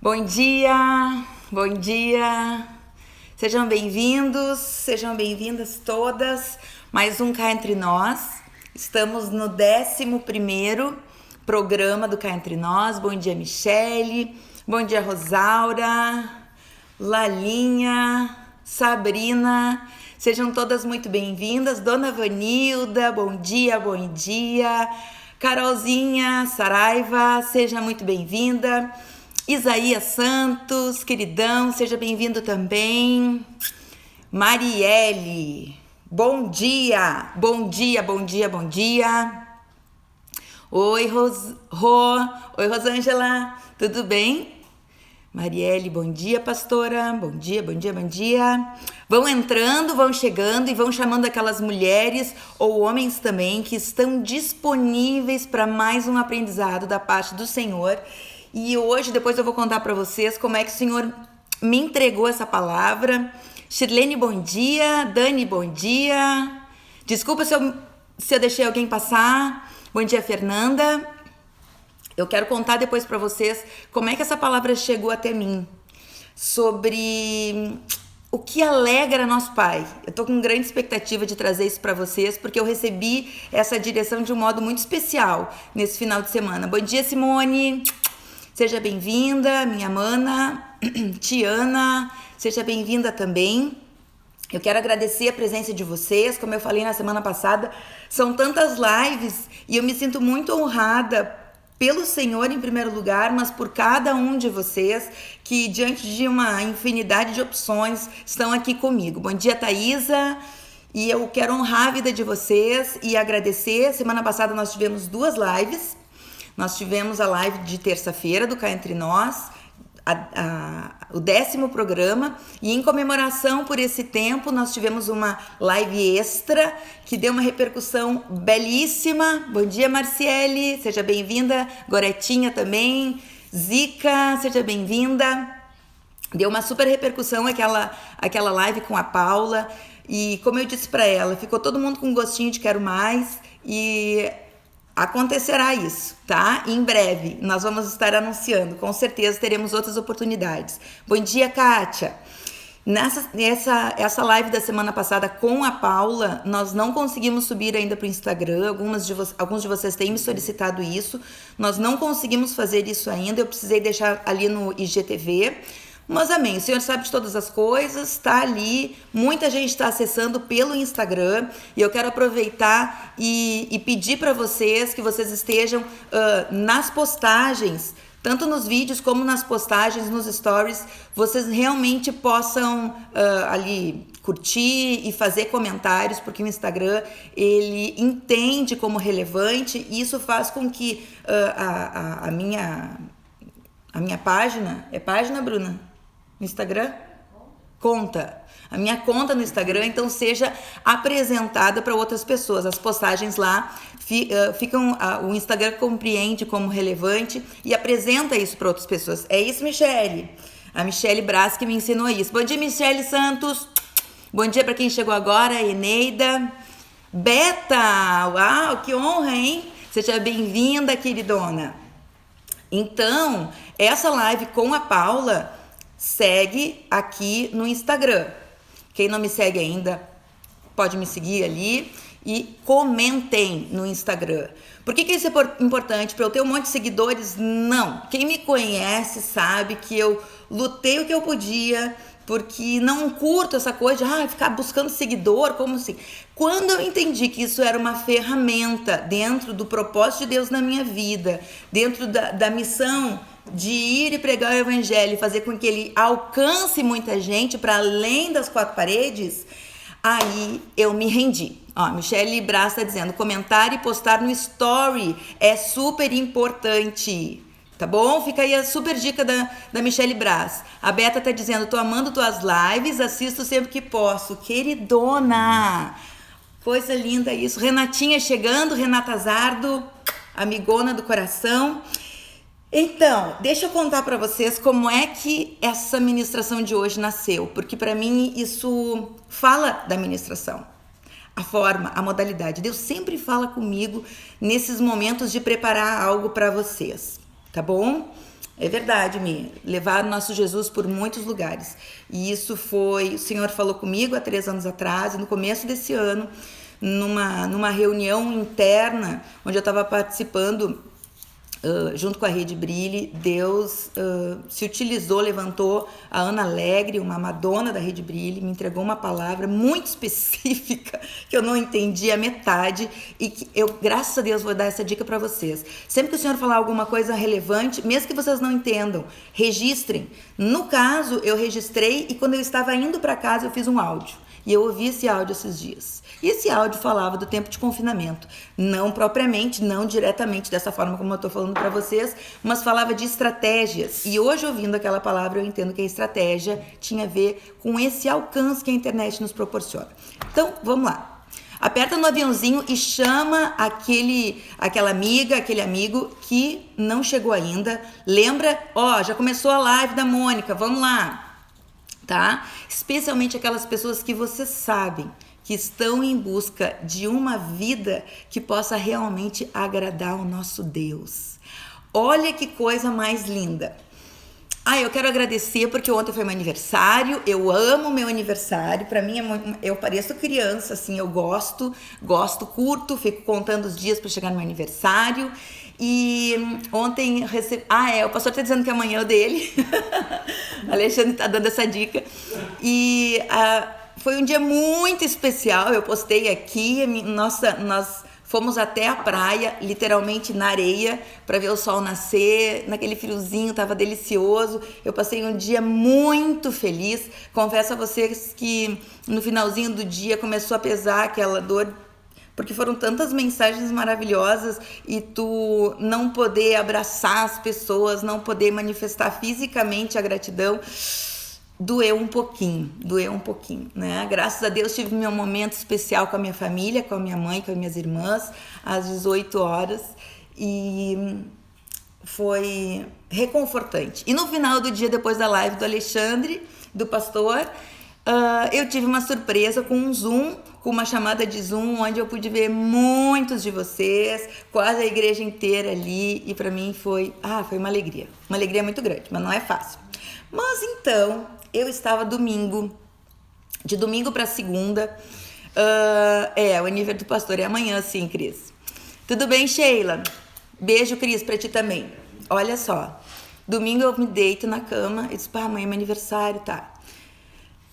Bom dia, bom dia. Sejam bem-vindos, sejam bem-vindas todas. Mais um Cá Entre Nós. Estamos no 11º programa do Cá Entre Nós. Bom dia, Michele. Bom dia, Rosaura, Lalinha, Sabrina. Sejam todas muito bem-vindas. Dona Vanilda, bom dia, bom dia. Carolzinha, Saraiva, seja muito bem-vinda. Isaías Santos, queridão, seja bem-vindo também. Marielle, bom dia, bom dia, bom dia, bom dia. Oi, Oi, Rosângela, tudo bem? Marielle, bom dia, pastora, bom dia, bom dia, bom dia. Vão entrando, vão chegando e vão chamando aquelas mulheres ou homens também que estão disponíveis para mais um aprendizado da parte do Senhor. E hoje, depois eu vou contar para vocês como é que o Senhor me entregou essa palavra. Shirlene, bom dia. Dani, bom dia. Desculpa se eu deixei alguém passar. Bom dia, Fernanda. Eu quero contar depois para vocês como é que essa palavra chegou até mim. Sobre o que alegra nosso Pai. Eu tô com grande expectativa de trazer isso para vocês, porque eu recebi essa direção de um modo muito especial nesse final de semana. Bom dia, Simone. Seja bem-vinda, minha mana, Tiana, seja bem-vinda também. Eu quero agradecer a presença de vocês, como eu falei na semana passada, são tantas lives e eu me sinto muito honrada pelo Senhor em primeiro lugar, mas por cada um de vocês que diante de uma infinidade de opções estão aqui comigo. Bom dia, Thaisa, e eu quero honrar a vida de vocês e agradecer. Semana passada nós tivemos 2 lives. Nós tivemos a live de terça-feira do Cá Entre Nós, o 10º programa, e em comemoração por esse tempo nós tivemos uma live extra que deu uma repercussão belíssima. Bom dia, Marciele, seja bem-vinda. Goretinha também. Zica, seja bem-vinda. Deu uma super repercussão aquela live com a Paula, e como eu disse para ela, ficou todo mundo com gostinho de quero mais, e acontecerá isso, tá? Em breve nós vamos estar anunciando, com certeza teremos outras oportunidades. Bom dia, Kátia. Essa live da semana passada com a Paula, nós não conseguimos subir ainda para o Instagram. Alguns de vocês têm me solicitado isso. Nós não conseguimos fazer isso ainda. Eu precisei deixar ali no IGTV. Mas amém, o Senhor sabe de todas as coisas, está ali, muita gente está acessando pelo Instagram, e eu quero aproveitar e pedir para vocês que vocês estejam nas postagens, tanto nos vídeos como nas postagens, nos stories, vocês realmente possam ali curtir e fazer comentários, porque o Instagram ele entende como relevante, e isso faz com que a minha página, é página, Bruna? No Instagram? Conta. A minha conta no Instagram, então, seja apresentada para outras pessoas. As postagens lá ficam... o Instagram compreende como relevante e apresenta isso para outras pessoas. É isso, Michele? A Michele Braz que me ensinou isso. Bom dia, Michele Santos. Bom dia para quem chegou agora, Eneida. Beta! Uau, que honra, hein? Seja bem-vinda, queridona. Então, essa live com a Paula segue aqui no Instagram. Quem não me segue ainda, pode me seguir ali e comentem no Instagram. Por que isso é importante? Para eu ter um monte de seguidores? Não. Quem me conhece sabe que eu lutei o que eu podia, porque não curto essa coisa de ficar buscando seguidor, como assim? Quando eu entendi que isso era uma ferramenta dentro do propósito de Deus na minha vida, dentro da missão de ir e pregar o evangelho e fazer com que ele alcance muita gente para além das 4 paredes, aí eu me rendi. Ó, Michele Braz está dizendo, comentar e postar no story é super importante. Tá bom? Fica aí a super dica da Michele Braz. A Beta tá dizendo, tô amando tuas lives, assisto sempre que posso. Queridona! Coisa linda isso. Renatinha chegando, Renata Zardo, amigona do coração. Então, deixa eu contar para vocês como é que essa ministração de hoje nasceu, porque para mim isso fala da ministração. A forma, a modalidade. Deus sempre fala comigo nesses momentos de preparar algo para vocês. Tá bom? É verdade, Mi. Levar o nosso Jesus por muitos lugares. E isso foi... O Senhor falou comigo há 3 anos atrás, e no começo desse ano, numa reunião interna, onde eu estava participando junto com a Rede Brilhe, Deus se utilizou, levantou a Ana Alegre, uma Madonna da Rede Brilhe, me entregou uma palavra muito específica que eu não entendi a metade e que eu, graças a Deus, vou dar essa dica para vocês. Sempre que o Senhor falar alguma coisa relevante, mesmo que vocês não entendam, registrem. No caso, eu registrei e quando eu estava indo para casa, eu fiz um áudio. E eu ouvi esse áudio esses dias. E esse áudio falava do tempo de confinamento. Não propriamente, não diretamente dessa forma como eu estou falando para vocês, mas falava de estratégias. E hoje, ouvindo aquela palavra, eu entendo que a estratégia tinha a ver com esse alcance que a internet nos proporciona. Então, vamos lá. Aperta no aviãozinho e chama aquela amiga, aquele amigo que não chegou ainda. Lembra? Já começou a live da Mônica, vamos lá. Tá? Especialmente aquelas pessoas que vocês sabem que estão em busca de uma vida que possa realmente agradar o nosso Deus. Olha que coisa mais linda. Eu quero agradecer porque ontem foi meu aniversário, eu amo meu aniversário, pra mim eu pareço criança, assim, eu gosto, curto, fico contando os dias pra chegar no meu aniversário. E ontem o pastor tá dizendo que amanhã é o dele. Alexandre tá dando essa dica. E foi um dia muito especial. Eu postei aqui. Nós fomos até a praia, literalmente na areia, para ver o sol nascer. Naquele friozinho, tava delicioso. Eu passei um dia muito feliz. Confesso a vocês que no finalzinho do dia começou a pesar aquela dor, porque foram tantas mensagens maravilhosas e tu não poder abraçar as pessoas, não poder manifestar fisicamente a gratidão, doeu um pouquinho, né? Graças a Deus tive meu momento especial com a minha família, com a minha mãe, com as minhas irmãs, às 18 horas e foi reconfortante. E no final do dia, depois da live do Alexandre, do pastor, eu tive uma surpresa com um Zoom, com uma chamada de Zoom, onde eu pude ver muitos de vocês, quase a igreja inteira ali, e para mim foi uma alegria muito grande, mas não é fácil. Mas então, eu estava de domingo para segunda, o aniversário do pastor é amanhã, sim, Cris. Tudo bem, Sheila? Beijo, Cris, pra ti também. Olha só, domingo eu me deito na cama e disse, amanhã é meu aniversário, tá?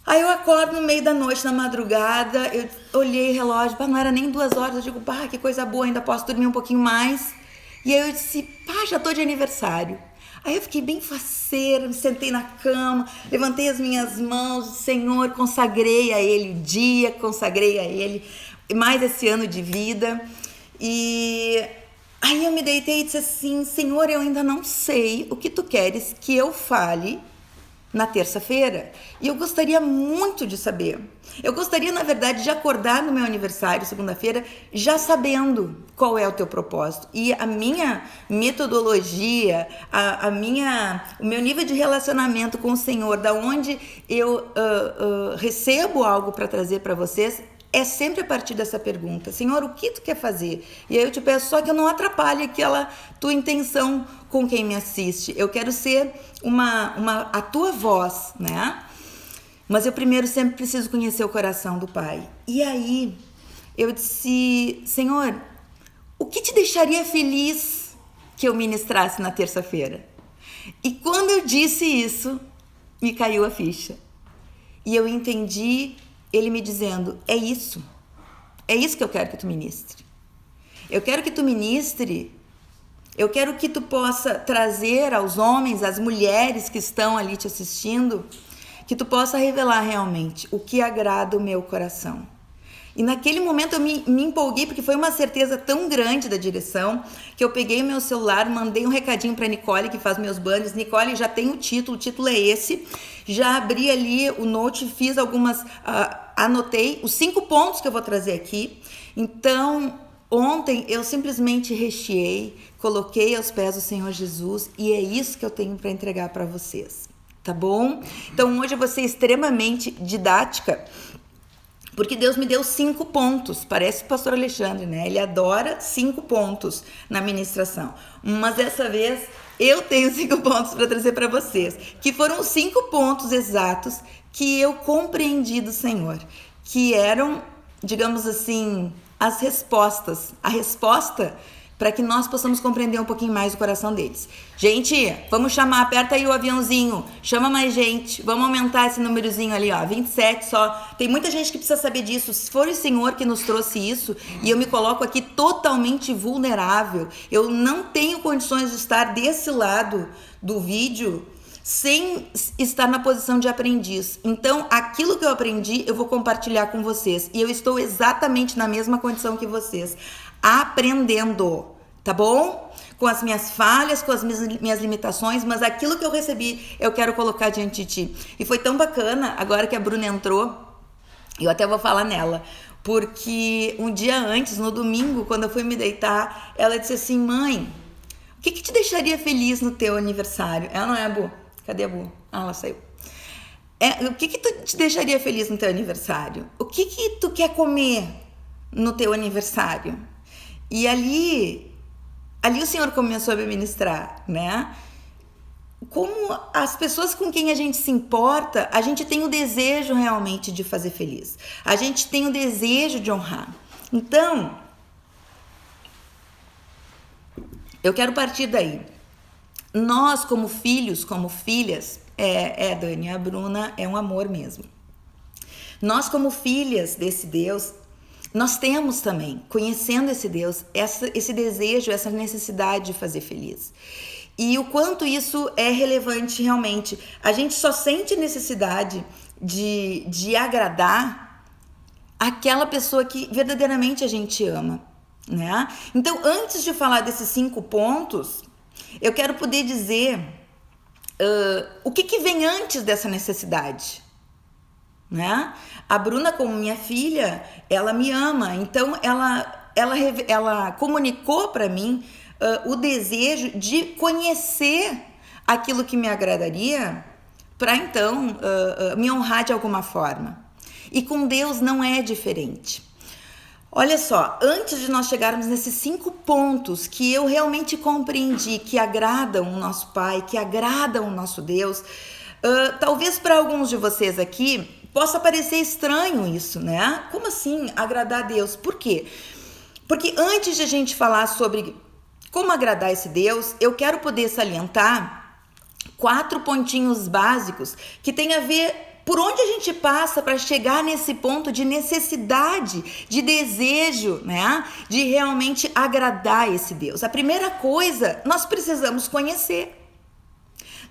Aí eu acordo no meio da noite, na madrugada, eu olhei o relógio, não era nem 2 horas, eu digo, que coisa boa, ainda posso dormir um pouquinho mais. E aí eu disse, já tô de aniversário. Aí eu fiquei bem faceira, me sentei na cama, levantei as minhas mãos, Senhor, consagrei a Ele o dia, consagrei a Ele mais esse ano de vida. E aí eu me deitei e disse assim, Senhor, eu ainda não sei o que Tu queres que eu fale na terça-feira, e eu gostaria muito de saber. Eu gostaria, na verdade, de acordar no meu aniversário, segunda-feira, já sabendo qual é o teu propósito. E a minha metodologia, o meu nível de relacionamento com o Senhor, da onde eu recebo algo para trazer para vocês, é sempre a partir dessa pergunta, Senhor, o que Tu quer fazer? E aí eu te peço só que eu não atrapalhe aquela tua intenção com quem me assiste. Eu quero ser a tua voz, né? Mas eu primeiro sempre preciso conhecer o coração do Pai. E aí eu disse, Senhor, o que te deixaria feliz que eu ministrasse na terça-feira? E quando eu disse isso, me caiu a ficha. E eu entendi Ele me dizendo, é isso que eu quero que tu ministre. Eu quero que tu ministre, eu quero que tu possa trazer aos homens, às mulheres que estão ali te assistindo, que tu possa revelar realmente o que agrada o meu coração. E naquele momento eu me empolguei, porque foi uma certeza tão grande da direção, que eu peguei o meu celular, mandei um recadinho para Nicole, que faz meus banners. Nicole, já tem o título é esse. Já abri ali o note, fiz algumas, anotei os 5 pontos que eu vou trazer aqui. Então, ontem eu simplesmente recheei, coloquei aos pés do Senhor Jesus, e é isso que eu tenho para entregar para vocês, tá bom? Então, hoje eu vou ser extremamente didática, Porque Deus me deu 5 pontos, parece o pastor Alexandre, né? Ele adora 5 pontos na ministração. Mas dessa vez eu tenho 5 pontos para trazer para vocês, que foram os 5 pontos exatos que eu compreendi do Senhor, que eram, digamos assim, as respostas. A resposta para que nós possamos compreender um pouquinho mais o coração deles. Gente, vamos chamar, aperta aí o aviãozinho, chama mais gente, vamos aumentar esse númerozinho ali, ó, 27 só. Tem muita gente que precisa saber disso. Se for o Senhor que nos trouxe isso, e eu me coloco aqui totalmente vulnerável, eu não tenho condições de estar desse lado do vídeo sem estar na posição de aprendiz. Então, aquilo que eu aprendi, eu vou compartilhar com vocês. E eu estou exatamente na mesma condição que vocês, aprendendo, tá bom? Com as minhas falhas, com as minhas limitações, mas aquilo que eu recebi, eu quero colocar diante de ti. E foi tão bacana, agora que a Bruna entrou, eu até vou falar nela, porque um dia antes, no domingo, quando eu fui me deitar, ela disse assim: mãe, o que te deixaria feliz no teu aniversário? Ela não é a Bu? Cadê a Bu? Ah, ela saiu. O que te deixaria feliz no teu aniversário? O que tu quer comer no teu aniversário? E ali o Senhor começou a me ministrar, né? Como as pessoas com quem a gente se importa, a gente tem o desejo realmente de fazer feliz. A gente tem o desejo de honrar. Então, eu quero partir daí. Nós, como filhos, como filhas, Dani, a Bruna é um amor mesmo. Nós, como filhas desse Deus, nós temos também, conhecendo esse Deus, esse desejo, essa necessidade de fazer feliz. E o quanto isso é relevante realmente. A gente só sente necessidade de agradar aquela pessoa que verdadeiramente a gente ama, né? Então, antes de falar desses 5 pontos, eu quero poder dizer o que vem antes dessa necessidade, né? A Bruna, como minha filha, ela me ama, então ela comunicou para mim o desejo de conhecer aquilo que me agradaria para então me honrar de alguma forma. E com Deus não é diferente. Olha só, antes de nós chegarmos nesses 5 pontos que eu realmente compreendi que agradam o nosso Pai, que agradam o nosso Deus, talvez para alguns de vocês aqui possa parecer estranho isso, né? Como assim agradar a Deus? Por quê? Porque antes de a gente falar sobre como agradar esse Deus, eu quero poder salientar 4 pontinhos básicos que tem a ver por onde a gente passa para chegar nesse ponto de necessidade, de desejo, né? De realmente agradar esse Deus. A primeira coisa, nós precisamos conhecer.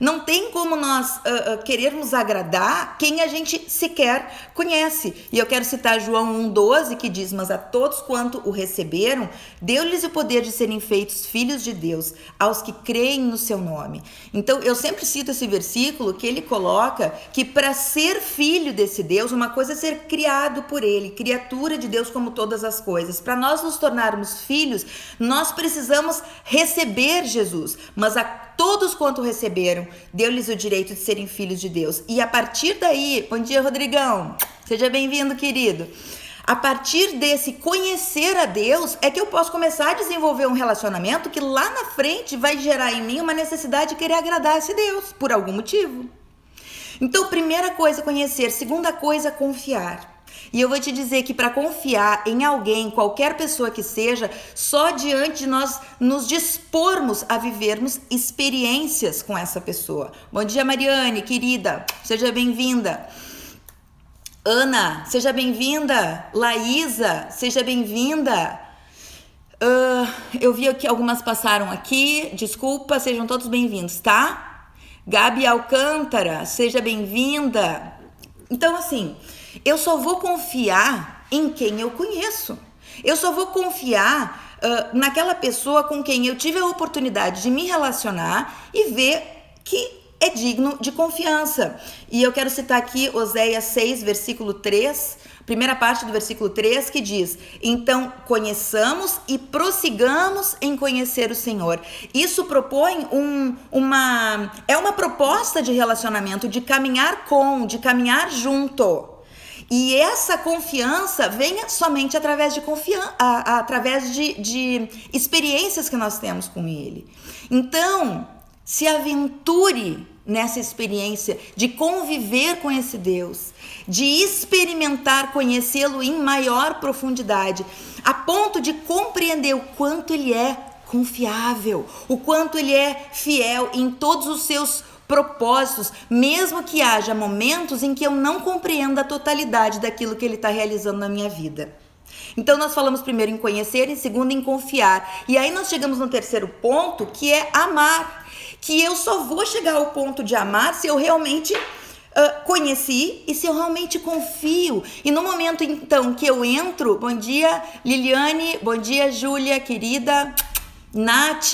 Não tem como nós querermos agradar quem a gente sequer conhece. E eu quero citar João 1,12, que diz: mas a todos quanto o receberam, deu-lhes o poder de serem feitos filhos de Deus, aos que creem no seu nome. Então, eu sempre cito esse versículo que ele coloca que para ser filho desse Deus, uma coisa é ser criado por ele, criatura de Deus como todas as coisas. Para nós nos tornarmos filhos, nós precisamos receber Jesus, mas a todos quanto receberam, deu-lhes o direito de serem filhos de Deus. E a partir daí, bom dia, Rodrigão, seja bem-vindo, querido. A partir desse conhecer a Deus, é que eu posso começar a desenvolver um relacionamento que lá na frente vai gerar em mim uma necessidade de querer agradar esse Deus, por algum motivo. Então, primeira coisa, conhecer. Segunda coisa, confiar. E eu vou te dizer que para confiar em alguém, qualquer pessoa que seja, só diante de nós nos dispormos a vivermos experiências com essa pessoa. Bom dia, Mariane, querida, seja bem-vinda. Ana, seja bem-vinda. Laísa, seja bem-vinda. Eu vi que algumas passaram aqui, desculpa, sejam todos bem-vindos, tá? Gabi Alcântara, seja bem-vinda. Então, assim, eu só vou confiar em quem eu conheço. Eu só vou confiar naquela pessoa com quem eu tive a oportunidade de me relacionar e ver que é digno de confiança. E eu quero citar aqui Oséias 6, versículo 3, primeira parte do versículo 3, que diz: então conheçamos e prossigamos em conhecer o Senhor. Isso propõe uma proposta de relacionamento, de caminhar junto. E essa confiança vem somente através de experiências que nós temos com Ele. Então, se aventure nessa experiência de conviver com esse Deus, de experimentar conhecê-lo em maior profundidade, a ponto de compreender o quanto Ele é confiável, o quanto Ele é fiel em todos os seus propósitos, mesmo que haja momentos em que eu não compreenda a totalidade daquilo que Ele está realizando na minha vida. Então nós falamos primeiro em conhecer, em segundo em confiar. E aí nós chegamos no terceiro ponto, que é amar. Que eu só vou chegar ao ponto de amar se eu realmente conheci e se eu realmente confio. E no momento então que eu entro, bom dia Liliane, bom dia Júlia, querida, Nath,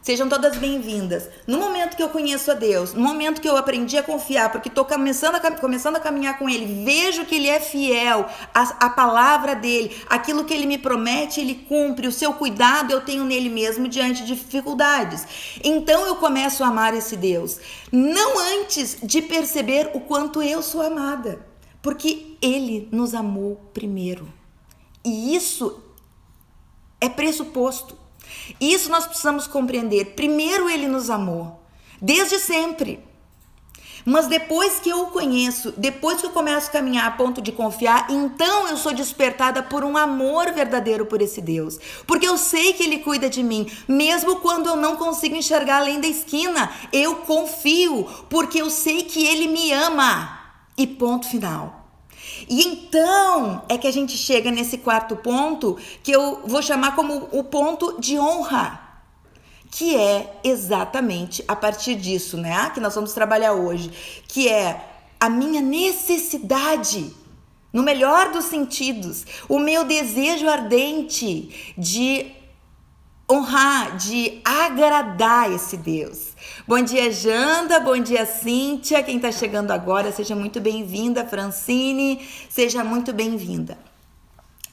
sejam todas bem-vindas. No momento que eu conheço a Deus, no momento que eu aprendi a confiar, porque estou começando a caminhar com Ele, vejo que Ele é fiel, a palavra dEle, aquilo que Ele me promete, Ele cumpre, o seu cuidado eu tenho nele mesmo diante de dificuldades. Então eu começo a amar esse Deus, não antes de perceber o quanto eu sou amada, porque Ele nos amou primeiro. E isso é pressuposto. Isso nós precisamos compreender. Primeiro Ele nos amou, desde sempre. Mas depois que eu o conheço, depois que eu começo a caminhar a ponto de confiar, então eu sou despertada por um amor verdadeiro por esse Deus. Porque eu sei que Ele cuida de mim, mesmo quando eu não consigo enxergar além da esquina. Eu confio, porque eu sei que Ele me ama. E ponto final. E então é que a gente chega nesse quarto ponto, que eu vou chamar como o ponto de honra, que é exatamente a partir disso, né, que nós vamos trabalhar hoje, que é a minha necessidade, no melhor dos sentidos, o meu desejo ardente de honrar, de agradar esse Deus. Bom dia, Janda, bom dia, Cíntia, quem está chegando agora, seja muito bem-vinda, Francine, seja muito bem-vinda.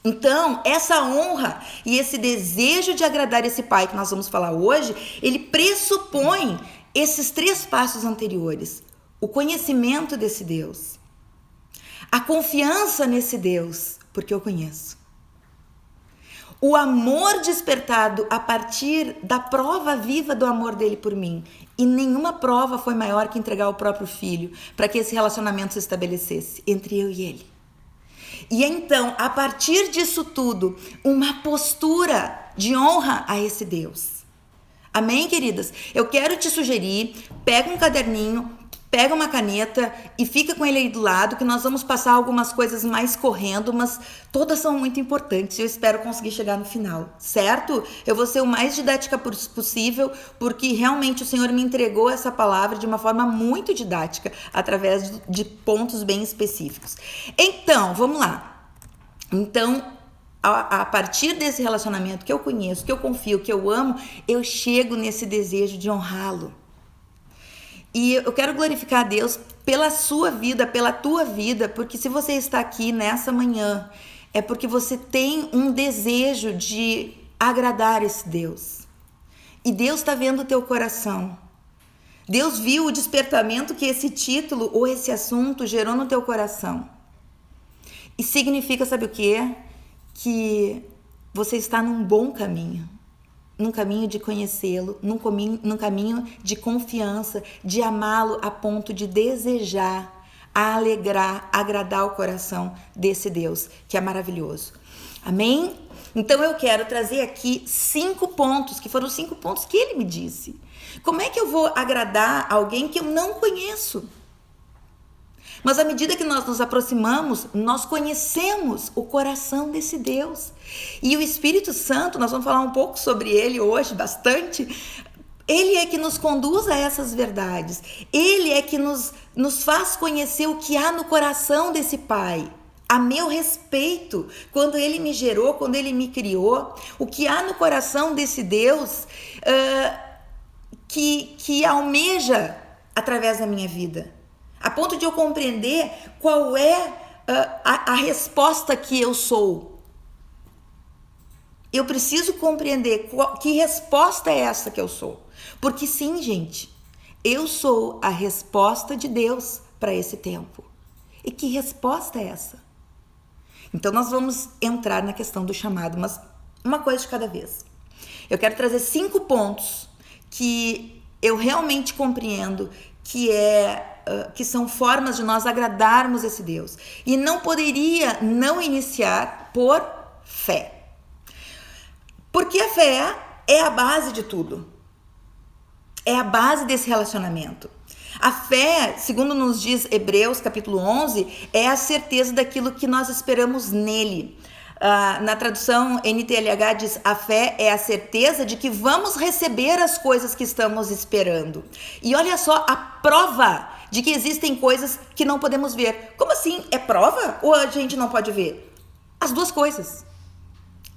Então, essa honra e esse desejo de agradar esse Pai que nós vamos falar hoje, ele pressupõe esses 3 passos anteriores: o conhecimento desse Deus, a confiança nesse Deus, porque eu conheço, o amor despertado a partir da prova viva do amor dele por mim. E nenhuma prova foi maior que entregar o próprio filho para que esse relacionamento se estabelecesse entre eu e ele. E então, a partir disso tudo, uma postura de honra a esse Deus. Amém, queridas? Eu quero te sugerir, pega um caderninho, pega uma caneta e fica com ele aí do lado, que nós vamos passar algumas coisas mais correndo, mas todas são muito importantes e eu espero conseguir chegar no final, certo? Eu vou ser o mais didática possível, porque realmente o Senhor me entregou essa palavra de uma forma muito didática, através de pontos bem específicos. Então, vamos lá. Então, a partir desse relacionamento que eu conheço, que eu confio, que eu amo, eu chego nesse desejo de honrá-lo. E eu quero glorificar a Deus pela sua vida, pela tua vida, porque se você está aqui nessa manhã, é porque você tem um desejo de agradar esse Deus. E Deus está vendo o teu coração. Deus viu o despertamento que esse título ou esse assunto gerou no teu coração. E significa, sabe o quê? Que você está num bom caminho. Num caminho de conhecê-lo, num caminho de confiança, de amá-lo a ponto de desejar, alegrar, agradar o coração desse Deus, que é maravilhoso. Amém? Então eu quero trazer aqui 5 pontos, que foram 5 pontos que ele me disse. Como é que eu vou agradar alguém que eu não conheço? Mas à medida que nós nos aproximamos, nós conhecemos o coração desse Deus. E o Espírito Santo, nós vamos falar um pouco sobre ele hoje, bastante. Ele é que nos conduz a essas verdades. Ele é que nos faz conhecer o que há no coração desse Pai. A meu respeito, quando ele me gerou, quando ele me criou, o que há no coração desse Deus que almeja através da minha vida. A ponto de eu compreender qual é a resposta que eu sou. Eu preciso compreender que resposta é essa que eu sou. Porque sim, gente, eu sou a resposta de Deus para esse tempo. E que resposta é essa? Então nós vamos entrar na questão do chamado, mas uma coisa de cada vez. Eu quero trazer 5 pontos que eu realmente compreendo que são formas de nós agradarmos esse Deus. E não poderia não iniciar por fé. Porque a fé é a base de tudo. É a base desse relacionamento. A fé, segundo nos diz Hebreus capítulo 11, é a certeza daquilo que nós esperamos nele. Na tradução NTLH diz: a fé é a certeza de que vamos receber as coisas que estamos esperando. E olha só a prova de que existem coisas que não podemos ver. Como assim? É prova ou a gente não pode ver? As duas coisas.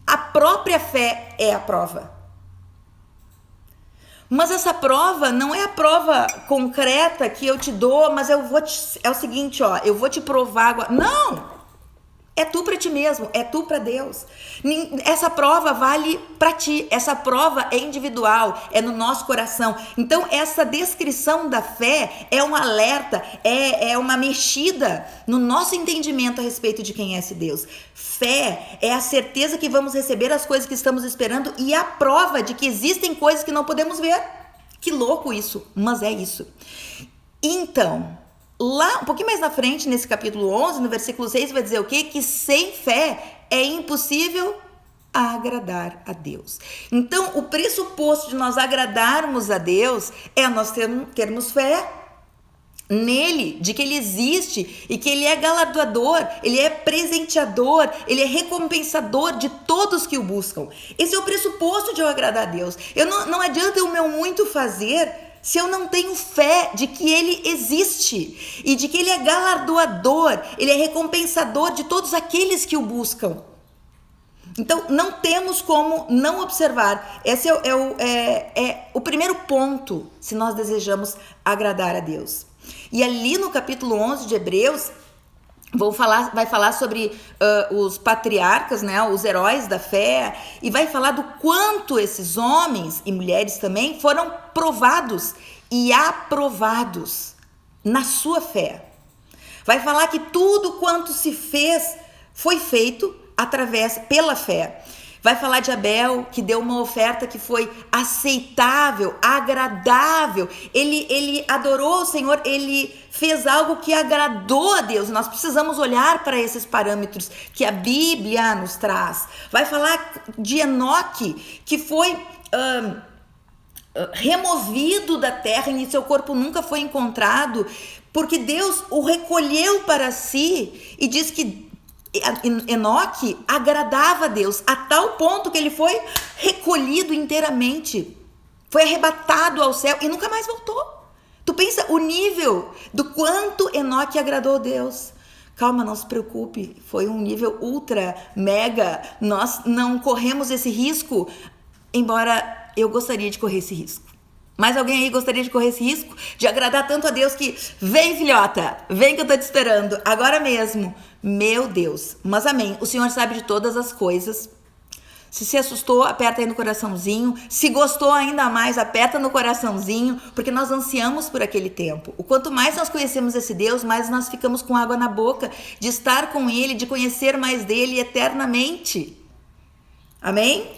A própria fé é a prova. Mas essa prova não é a prova concreta que eu te dou, mas é o seguinte, ó, eu vou te provar agora. Não! É tu para ti mesmo, é tu para Deus. Essa prova vale para ti, essa prova é individual, é no nosso coração. Então essa descrição da fé é um alerta, é uma mexida no nosso entendimento a respeito de quem é esse Deus. Fé é a certeza que vamos receber as coisas que estamos esperando e a prova de que existem coisas que não podemos ver. Que louco isso, mas é isso. Então, lá, um pouquinho mais na frente, nesse capítulo 11, no versículo 6, vai dizer o quê? Que sem fé é impossível agradar a Deus. Então, o pressuposto de nós agradarmos a Deus é nós termos fé nele, de que ele existe e que ele é galardoador, ele é presenteador, ele é recompensador de todos que o buscam. Esse é o pressuposto de eu agradar a Deus. Não adianta o meu muito fazer se eu não tenho fé de que ele existe e de que ele é galardoador, ele é recompensador de todos aqueles que o buscam. Então, não temos como não observar. Esse é o primeiro ponto se nós desejamos agradar a Deus. E ali no capítulo 11 de Hebreus, vai falar sobre os patriarcas, né, os heróis da fé, e vai falar do quanto esses homens e mulheres também foram provados e aprovados na sua fé. Vai falar que tudo quanto se fez foi feito pela fé. Vai falar de Abel, que deu uma oferta que foi aceitável, agradável. Ele adorou o Senhor, ele fez algo que agradou a Deus. Nós precisamos olhar para esses parâmetros que a Bíblia nos traz. Vai falar de Enoque, que foi removido da terra e seu corpo nunca foi encontrado, porque Deus o recolheu para si e diz que Enoque agradava a Deus a tal ponto que ele foi recolhido inteiramente, foi arrebatado ao céu e nunca mais voltou. Tu pensa o nível do quanto Enoque agradou a Deus. Calma, não se preocupe, foi um nível ultra, mega, nós não corremos esse risco, embora eu gostaria de correr esse risco. Mas alguém aí gostaria de correr esse risco? De agradar tanto a Deus que, vem filhota, vem que eu tô te esperando, agora mesmo. Meu Deus, mas amém, o Senhor sabe de todas as coisas. Se assustou, aperta aí no coraçãozinho. Se gostou ainda mais, aperta no coraçãozinho, porque nós ansiamos por aquele tempo. O quanto mais nós conhecemos esse Deus, mais nós ficamos com água na boca de estar com Ele, de conhecer mais dele eternamente. Amém?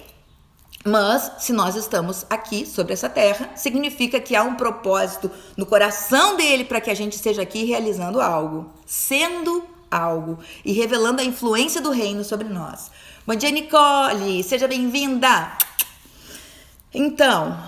Mas, se nós estamos aqui sobre essa terra, significa que há um propósito no coração dele para que a gente esteja aqui realizando algo, sendo algo e revelando a influência do reino sobre nós. Bom dia, Nicole, seja bem-vinda. Então,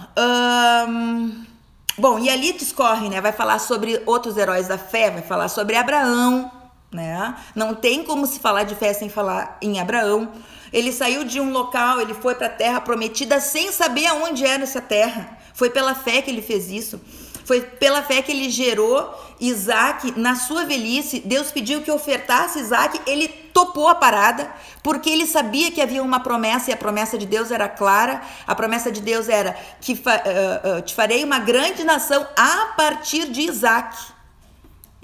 bom, e ali discorre, né? Vai falar sobre outros heróis da fé, vai falar sobre Abraão, né? Não tem como se falar de fé sem falar em Abraão. Ele saiu de um local, ele foi para a terra prometida sem saber aonde era essa terra. Foi pela fé que ele fez isso. Foi pela fé que ele gerou Isaac na sua velhice. Deus pediu que ofertasse Isaac, ele topou a parada, porque ele sabia que havia uma promessa, e a promessa de Deus era clara. A promessa de Deus era que te farei uma grande nação a partir de Isaac.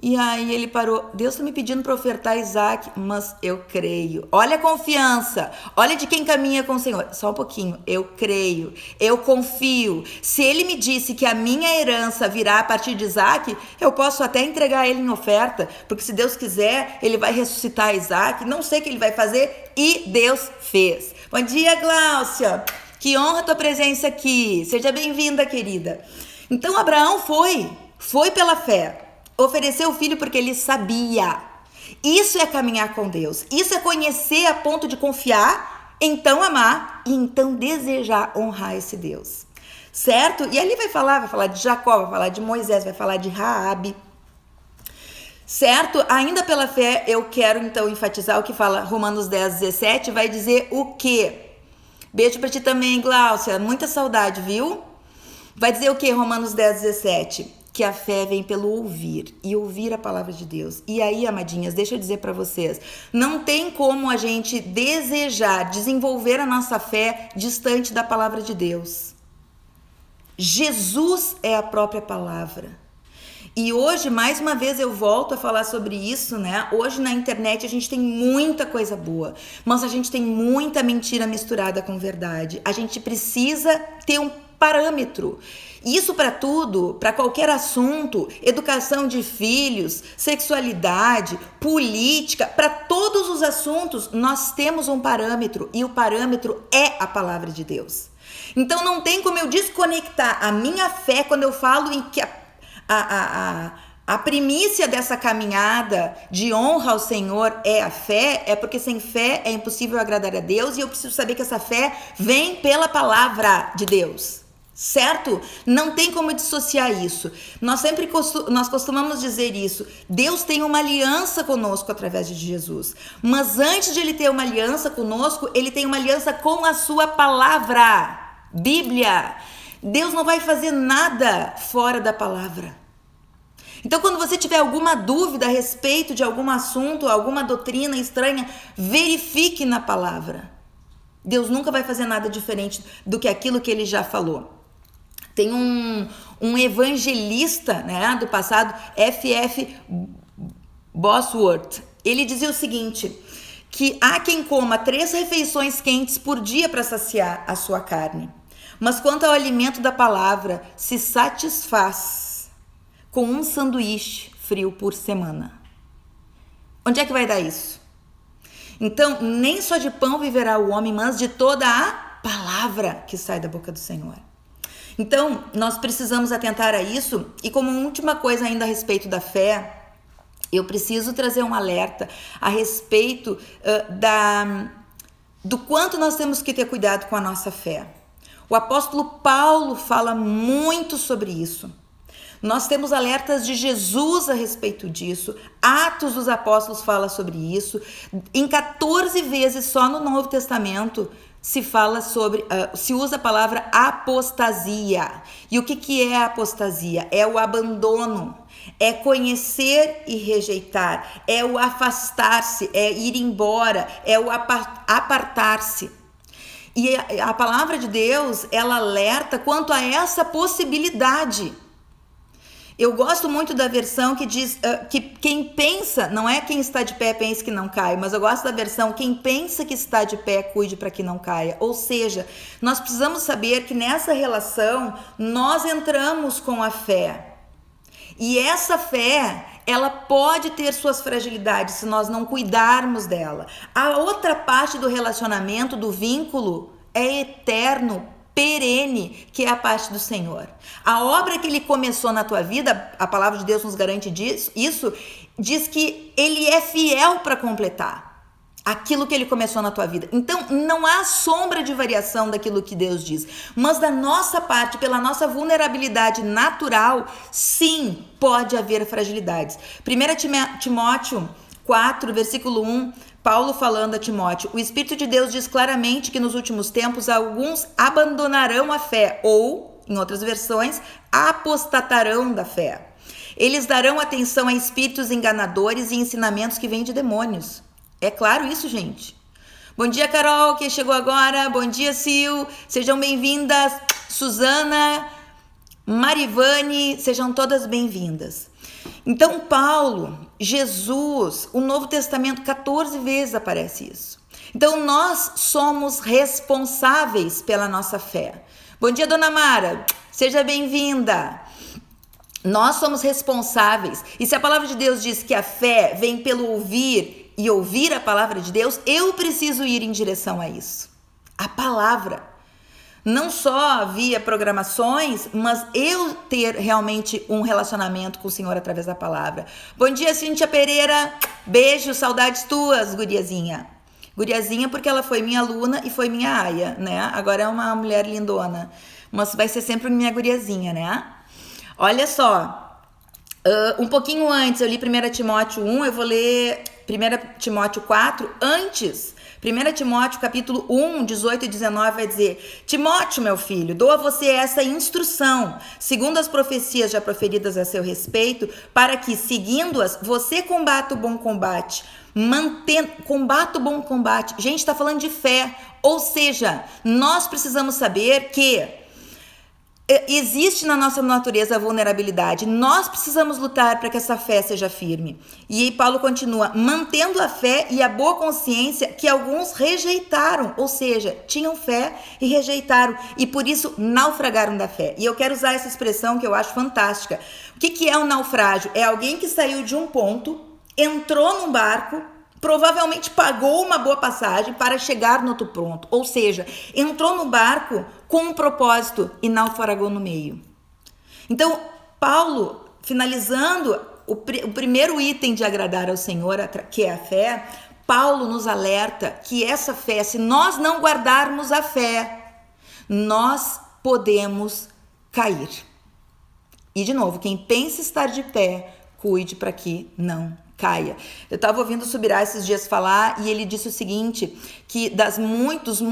E aí ele parou. Deus está me pedindo para ofertar Isaac, mas eu creio. Olha a confiança. Olha de quem caminha com o Senhor. Só um pouquinho. Eu creio. Eu confio. Se ele me disse que a minha herança virá a partir de Isaac, eu posso até entregar ele em oferta, porque se Deus quiser, ele vai ressuscitar Isaac. Não sei o que ele vai fazer e Deus fez. Bom dia, Gláucia. Que honra a tua presença aqui. Seja bem-vinda, querida. Então Abraão foi pela fé. Ofereceu o filho porque ele sabia. Isso é caminhar com Deus. Isso é conhecer a ponto de confiar, então amar e então desejar honrar esse Deus. Certo? E ali vai falar de Jacó, vai falar de Moisés, vai falar de Raabe. Certo? Ainda pela fé, eu quero então enfatizar o que fala Romanos 10:17, vai dizer o quê? Beijo pra ti também, Gláucia. Muita saudade, viu? Vai dizer o quê, Romanos 10:17? Que a fé vem pelo ouvir e ouvir a palavra de Deus. E aí, amadinhas, deixa eu dizer para vocês, não tem como a gente desejar desenvolver a nossa fé distante da palavra de Deus. Jesus é a própria palavra. E hoje, mais uma vez, eu volto a falar sobre isso, né? Hoje na internet a gente tem muita coisa boa, mas a gente tem muita mentira misturada com verdade. A gente precisa ter um parâmetro. Isso para tudo, para qualquer assunto, educação de filhos, sexualidade, política, para todos os assuntos, nós temos um parâmetro e o parâmetro é a palavra de Deus. Então não tem como eu desconectar a minha fé quando eu falo em que a primícia dessa caminhada de honra ao Senhor é a fé, é porque sem fé é impossível agradar a Deus e eu preciso saber que essa fé vem pela palavra de Deus. Certo? Não tem como dissociar isso. Nós costumamos dizer isso. Deus tem uma aliança conosco através de Jesus. Mas antes de ele ter uma aliança conosco, ele tem uma aliança com a sua palavra. Bíblia. Deus não vai fazer nada fora da palavra. Então, quando você tiver alguma dúvida a respeito de algum assunto, alguma doutrina estranha, verifique na palavra. Deus nunca vai fazer nada diferente do que aquilo que ele já falou. Tem um evangelista, né, do passado, F.F. Bosworth. Ele dizia o seguinte, que há quem coma 3 refeições quentes por dia para saciar a sua carne. Mas quanto ao alimento da palavra, se satisfaz com um sanduíche frio por semana. Onde é que vai dar isso? Então, nem só de pão viverá o homem, mas de toda a palavra que sai da boca do Senhor. Então, nós precisamos atentar a isso. E como última coisa ainda a respeito da fé, eu preciso trazer um alerta a respeito do quanto nós temos que ter cuidado com a nossa fé. O apóstolo Paulo fala muito sobre isso. Nós temos alertas de Jesus a respeito disso. Atos dos Apóstolos fala sobre isso. Em 14 vezes só no Novo Testamento se fala sobre, se usa a palavra apostasia. E o que é a apostasia? É o abandono, é conhecer e rejeitar, é o afastar-se, é ir embora, é o apartar-se. E a palavra de Deus, ela alerta quanto a essa possibilidade. Eu gosto muito da versão que diz que quem pensa, não é quem está de pé pense que não cai, mas eu gosto da versão quem pensa que está de pé cuide para que não caia. Ou seja, nós precisamos saber que nessa relação nós entramos com a fé. E essa fé, ela pode ter suas fragilidades se nós não cuidarmos dela. A outra parte do relacionamento, do vínculo, é eterno, perene, que é a parte do Senhor. A obra que ele começou na tua vida, a palavra de Deus nos garante isso, diz que ele é fiel para completar aquilo que ele começou na tua vida. Então, não há sombra de variação daquilo que Deus diz. Mas da nossa parte, pela nossa vulnerabilidade natural, sim, pode haver fragilidades. 1 Timóteo 4, versículo 1, Paulo falando a Timóteo, o Espírito de Deus diz claramente que nos últimos tempos alguns abandonarão a fé ou, em outras versões, apostatarão da fé. Eles darão atenção a espíritos enganadores e ensinamentos que vêm de demônios. É claro isso, gente. Bom dia, Carol, que chegou agora. Bom dia, Sil. Sejam bem-vindas. Suzana, Marivane, sejam todas bem-vindas. Então, Paulo, Jesus, o Novo Testamento, 14 vezes aparece isso. Então, nós somos responsáveis pela nossa fé. Bom dia, dona Mara, seja bem-vinda. Nós somos responsáveis. E se a palavra de Deus diz que a fé vem pelo ouvir e ouvir a palavra de Deus, eu preciso ir em direção a isso. A palavra. Não só via programações, mas eu ter realmente um relacionamento com o Senhor através da palavra. Bom dia, Cíntia Pereira. Beijo, saudades tuas, guriazinha. Guriazinha porque ela foi minha aluna e foi minha aia, né? Agora é uma mulher lindona. Mas vai ser sempre minha guriazinha, né? Olha só. Um pouquinho antes, eu li 1 Timóteo 1, eu vou ler 1 Timóteo 4 antes. 1 Timóteo capítulo 1, 18 e 19 vai dizer: Timóteo, meu filho, dou a você essa instrução, segundo as profecias já proferidas a seu respeito, para que, seguindo-as, você combata o bom combate. Combata o bom combate. Gente, está falando de fé. Ou seja, nós precisamos saber que existe na nossa natureza a vulnerabilidade. Nós precisamos lutar para que essa fé seja firme. E aí Paulo continua, mantendo a fé e a boa consciência que alguns rejeitaram, ou seja, tinham fé e rejeitaram, e por isso naufragaram da fé. E eu quero usar essa expressão que eu acho fantástica. O que é um naufrágio? É alguém que saiu de um ponto, entrou num barco, provavelmente pagou uma boa passagem para chegar no outro ponto. Ou seja, entrou no barco com um propósito e naufragou no meio. Então, Paulo, finalizando o primeiro item de agradar ao Senhor, que é a fé, Paulo nos alerta que essa fé, se nós não guardarmos a fé, nós podemos cair. E, de novo, quem pensa estar de pé, cuide para que não caia. Eu estava ouvindo o Subirá esses dias falar e ele disse o seguinte, que das muitos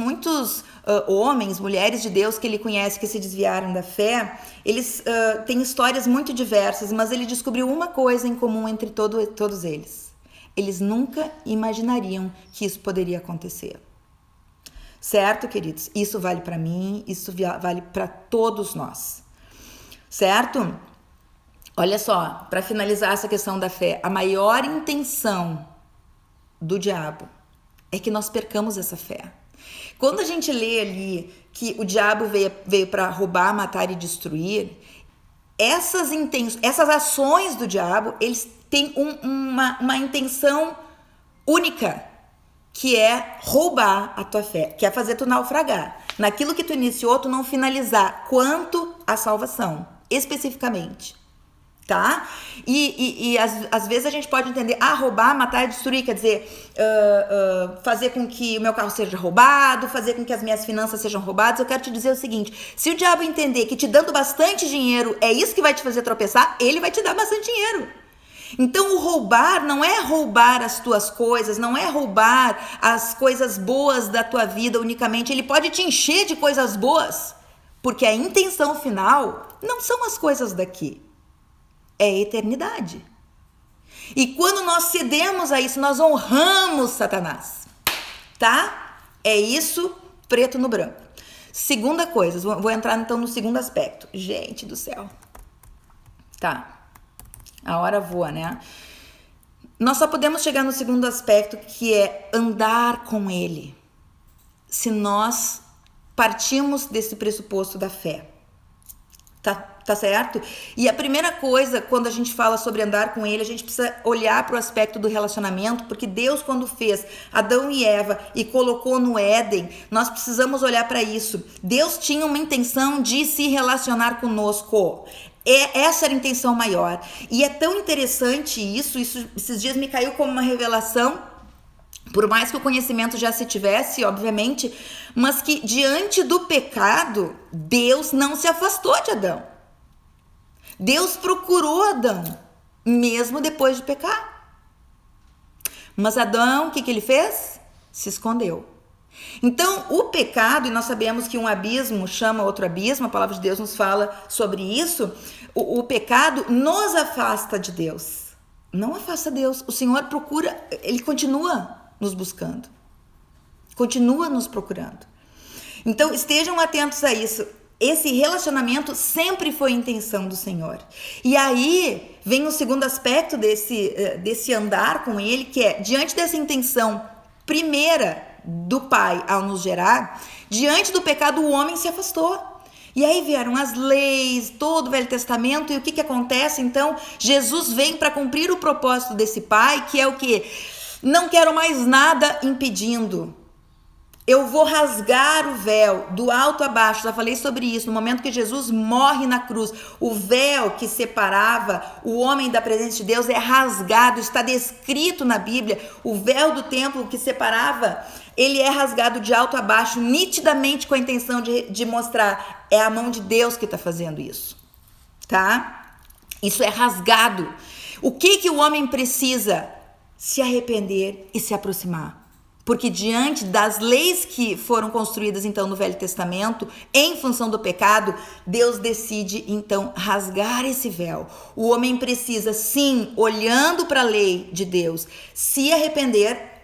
homens, mulheres de Deus que ele conhece que se desviaram da fé, eles têm histórias muito diversas, mas ele descobriu uma coisa em comum entre todos eles. Eles nunca imaginariam que isso poderia acontecer. Certo, queridos? Isso vale para mim, isso vale para todos nós. Certo? Olha só, para finalizar essa questão da fé, a maior intenção do diabo é que nós percamos essa fé. Quando a gente lê ali que o diabo veio para roubar, matar e destruir, essas ações do diabo, eles têm uma intenção única, que é roubar a tua fé, que é fazer tu naufragar. Naquilo que tu iniciou, tu não finalizar quanto à salvação, especificamente. Tá? E às vezes a gente pode entender, roubar, matar e destruir, quer dizer, fazer com que o meu carro seja roubado, fazer com que as minhas finanças sejam roubadas. Eu quero te dizer o seguinte, se o diabo entender que te dando bastante dinheiro é isso que vai te fazer tropeçar, ele vai te dar bastante dinheiro. Então o roubar não é roubar as tuas coisas, não é roubar as coisas boas da tua vida unicamente, ele pode te encher de coisas boas, porque a intenção final não são as coisas daqui. É a eternidade. E quando nós cedemos a isso, nós honramos Satanás. Tá? É isso, preto no branco. Segunda coisa, vou entrar então no segundo aspecto. Gente do céu. Tá. A hora voa, né? Nós só podemos chegar no segundo aspecto, que é andar com ele. Se nós partimos desse pressuposto da fé. Tá certo? E a primeira coisa, quando a gente fala sobre andar com ele, a gente precisa olhar para o aspecto do relacionamento, porque Deus, quando fez Adão e Eva e colocou no Éden, nós precisamos olhar para isso. Deus tinha uma intenção de se relacionar conosco. Essa era a intenção maior. E é tão interessante isso esses dias me caiu como uma revelação, por mais que o conhecimento já se tivesse, obviamente, mas que diante do pecado, Deus não se afastou de Adão. Deus procurou Adão, mesmo depois de pecar. Mas Adão, o que ele fez? Se escondeu. Então, o pecado, e nós sabemos que um abismo chama outro abismo, a palavra de Deus nos fala sobre isso, o pecado nos afasta de Deus. Não afasta Deus. O Senhor procura, ele continua nos buscando. Continua nos procurando. Então, estejam atentos a isso. esse relacionamento sempre foi intenção do Senhor. E aí vem o segundo aspecto desse andar com ele, que é, diante dessa intenção primeira do Pai ao nos gerar, diante do pecado o homem se afastou. E aí vieram as leis, todo o Velho Testamento, e o que acontece? Então, Jesus vem para cumprir o propósito desse Pai, que é o quê? Não quero mais nada impedindo. Eu vou rasgar o véu do alto a baixo. Já falei sobre isso. No momento que Jesus morre na cruz, o véu que separava o homem da presença de Deus é rasgado. Está descrito na Bíblia. O véu do templo que separava, ele é rasgado de alto a baixo, nitidamente com a intenção de mostrar, é a mão de Deus que está fazendo isso, tá? Isso é rasgado. O que o homem precisa? Se arrepender e se aproximar. Porque diante das leis que foram construídas então no Velho Testamento, em função do pecado, Deus decide então rasgar esse véu. O homem precisa, sim, olhando para a lei de Deus, se arrepender.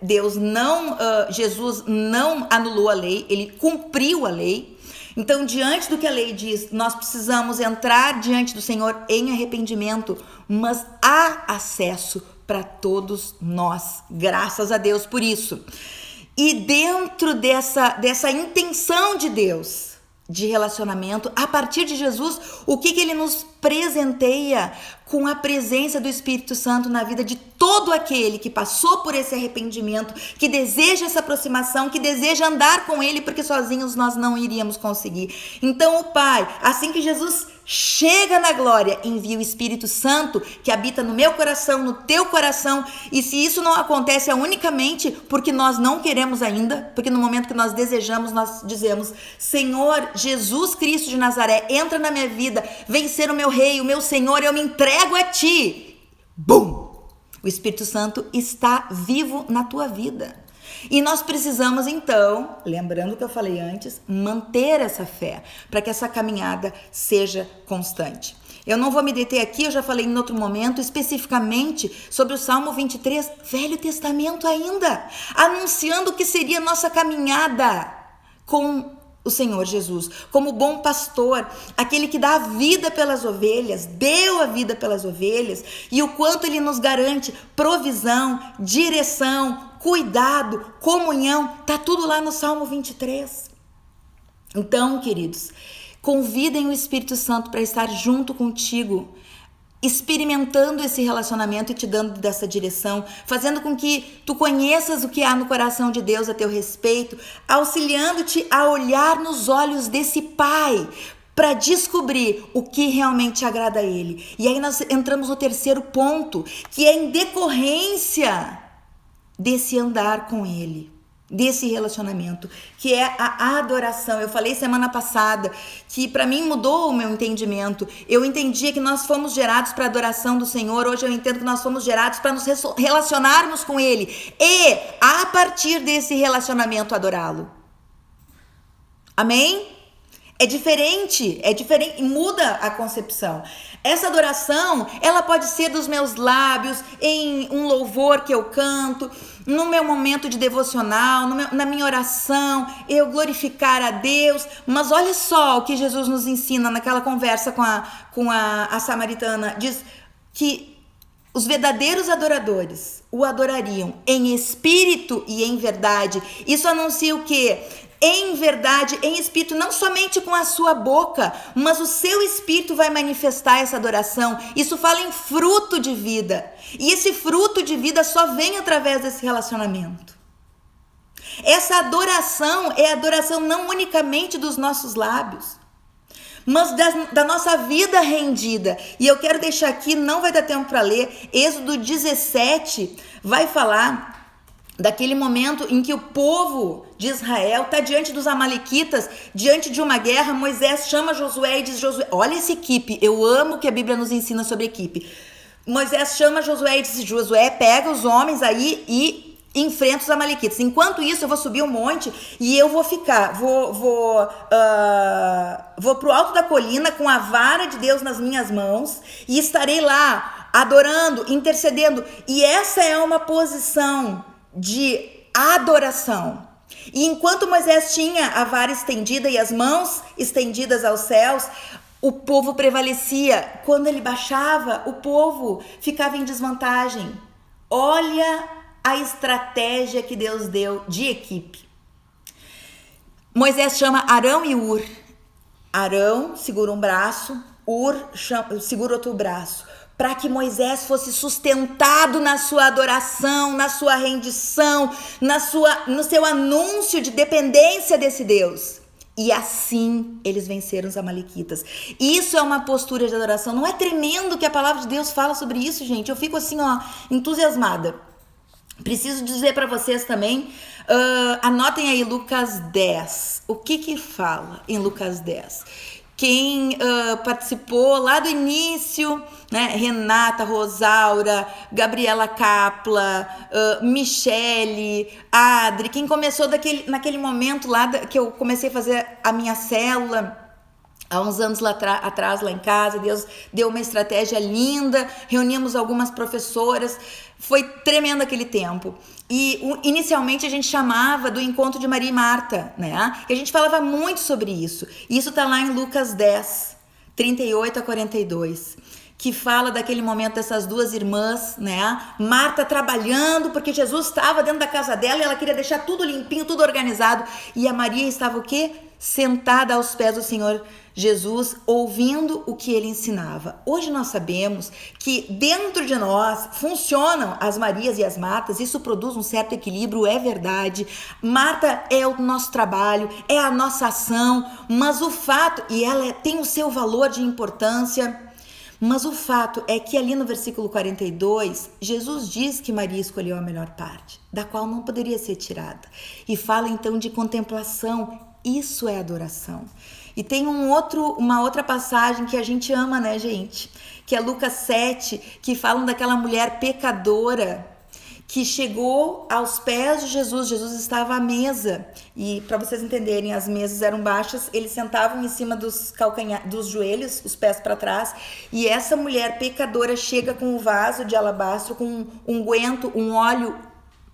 Jesus não anulou a lei, ele cumpriu a lei. Então, diante do que a lei diz, nós precisamos entrar diante do Senhor em arrependimento, mas há acesso para todos nós, graças a Deus por isso. E dentro dessa intenção de Deus, de relacionamento, a partir de Jesus, o que ele nos presenteia? Com a presença do Espírito Santo na vida de todo aquele que passou por esse arrependimento, que deseja essa aproximação, que deseja andar com ele, porque sozinhos nós não iríamos conseguir. Então o Pai, assim que Jesus chega na glória, envia o Espírito Santo que habita no meu coração, no teu coração. E se isso não acontece, é unicamente porque nós não queremos ainda, porque no momento que nós desejamos, nós dizemos: Senhor Jesus Cristo de Nazaré, entra na minha vida, vem ser o meu Rei, o meu Senhor, eu me entrego a ti. Bum! O Espírito Santo está vivo na tua vida. E nós precisamos então, lembrando o que eu falei antes, manter essa fé, para que essa caminhada seja constante. Eu não vou me deter aqui, eu já falei em outro momento, especificamente sobre o Salmo 23, Velho Testamento ainda, anunciando o que seria a nossa caminhada com o Senhor Jesus, como bom pastor, aquele que dá a vida pelas ovelhas, deu a vida pelas ovelhas, e o quanto ele nos garante provisão, direção, cuidado, comunhão, tá tudo lá no Salmo 23. Então, queridos, convidem o Espírito Santo para estar junto contigo, experimentando esse relacionamento e te dando dessa direção, fazendo com que tu conheças o que há no coração de Deus a teu respeito, auxiliando-te a olhar nos olhos desse Pai, para descobrir o que realmente agrada a Ele. E aí nós entramos no terceiro ponto, que é em decorrência desse andar com Ele, desse relacionamento, que é a adoração. Eu falei semana passada que para mim mudou o meu entendimento. Eu entendia que nós fomos gerados para a adoração do Senhor. Hoje eu entendo que nós fomos gerados para nos relacionarmos com Ele e, a partir desse relacionamento, adorá-lo. Amém? É diferente, muda a concepção. Essa adoração, ela pode ser dos meus lábios, em um louvor que eu canto, no meu momento de devocional, na minha oração, eu glorificar a Deus. Mas olha só o que Jesus nos ensina naquela conversa com a samaritana. Diz que os verdadeiros adoradores o adorariam em espírito e em verdade. Isso anuncia o quê? Em verdade, em espírito, não somente com a sua boca, mas o seu espírito vai manifestar essa adoração. Isso fala em fruto de vida. E esse fruto de vida só vem através desse relacionamento. Essa adoração é adoração não unicamente dos nossos lábios, mas da nossa vida rendida. E eu quero deixar aqui, não vai dar tempo para ler, Êxodo 17 vai falar daquele momento em que o povo de Israel está diante dos amalequitas, diante de uma guerra. Moisés chama Josué e diz: Josué, olha essa equipe, eu amo que a Bíblia nos ensina sobre equipe. Moisés chama Josué e diz: Josué, pega os homens aí e enfrenta os amalequitas. Enquanto isso, eu vou subir um monte e eu vou ficar, vou pro alto da colina com a vara de Deus nas minhas mãos e estarei lá adorando, intercedendo. E essa é uma posição de adoração. E enquanto Moisés tinha a vara estendida e as mãos estendidas aos céus, o povo prevalecia. Quando ele baixava, o povo ficava em desvantagem. Olha a estratégia que Deus deu de equipe. Moisés chama Arão e Hur. Arão segura um braço, Hur segura outro braço, para que Moisés fosse sustentado na sua adoração, na sua rendição, no seu anúncio de dependência desse Deus. E assim eles venceram os amalequitas. Isso é uma postura de adoração. Não é tremendo que a palavra de Deus fala sobre isso, gente? Eu fico assim, entusiasmada. Preciso dizer para vocês também, anotem aí Lucas 10. O que fala em Lucas 10? Quem participou lá do início, né? Renata, Rosaura, Gabriela Capla, Michele, Adri, quem começou naquele momento lá que eu comecei a fazer a minha célula, há uns anos atrás, lá em casa, Deus deu uma estratégia linda, reunimos algumas professoras, foi tremendo aquele tempo. E inicialmente a gente chamava do encontro de Maria e Marta, né? E a gente falava muito sobre isso. E isso tá lá em Lucas 10, 38 a 42. Que fala daquele momento dessas duas irmãs, né? Marta trabalhando, porque Jesus estava dentro da casa dela e ela queria deixar tudo limpinho, tudo organizado. E a Maria estava o quê? Sentada aos pés do Senhor Jesus, ouvindo o que ele ensinava. Hoje nós sabemos que dentro de nós funcionam as Marias e as Martas, isso produz um certo equilíbrio, é verdade. Marta é o nosso trabalho, é a nossa ação, mas o fato, e ela tem o seu valor de importância, mas o fato é que ali no versículo 42, Jesus diz que Maria escolheu a melhor parte, da qual não poderia ser tirada. E fala então de contemplação, isso é adoração. E tem uma outra passagem que a gente ama, né, gente? Que é Lucas 7, que falam daquela mulher pecadora que chegou aos pés de Jesus. Jesus estava à mesa. E para vocês entenderem, as mesas eram baixas, eles sentavam em cima dos joelhos, os pés para trás. E essa mulher pecadora chega com um vaso de alabastro, com um unguento, um óleo